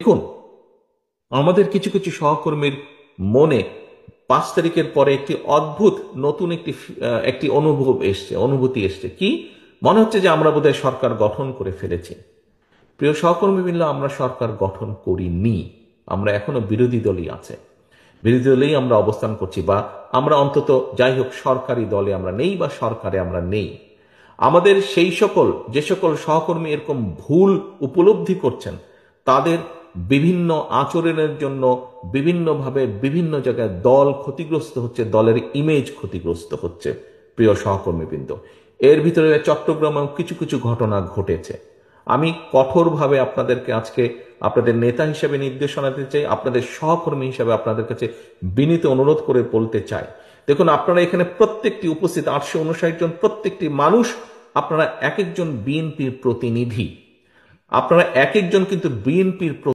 দেখুন, আমাদের কিছু কিছু সহকর্মীর মনে 5 তারিখের পরে একটি অদ্ভুত নতুন একটি অনুভূতি এসছে। কি মনে হচ্ছে যে আমরা বোধহয় সরকার গঠন করে ফেলেছি। প্রিয় সহকর্মীবৃন্দ, আমরা সরকার গঠন করিনি। আমরা এখনো বিরোধী দলই আছে, বিরোধী দলেই আমরা অবস্থান করছি, বা আমরা অন্তত যাই হোক সরকারি দলে আমরা নেই বা সরকারে আমরা নেই। আমাদের যে সকল সহকর্মী এরকম ভুল উপলব্ধি করছেন, তাদের বিভিন্ন আচরণের জন্য বিভিন্নভাবে বিভিন্ন জায়গায় দল ক্ষতিগ্রস্ত হচ্ছে, দলের ইমেজ ক্ষতিগ্রস্ত হচ্ছে। প্রিয় সহকর্মীবৃন্দ, এর ভিতরে চট্টগ্রামেও কিছু কিছু ঘটনা ঘটেছে। আমি কঠোরভাবে আপনাদেরকে আজকে আপনাদের নেতা হিসেবে নির্দেশনা দিতে চাই, আপনাদের সহকর্মী হিসেবে আপনাদের কাছে বিনীত অনুরোধ করে বলতে চাই, দেখুন, আপনারা এখানে প্রত্যেকটি উপস্থিত 859 জন প্রত্যেকটি মানুষ, আপনারা এক একজন বিএনপির প্রতিনিধি, আপনারা এক একজন কিন্তু বিএনপির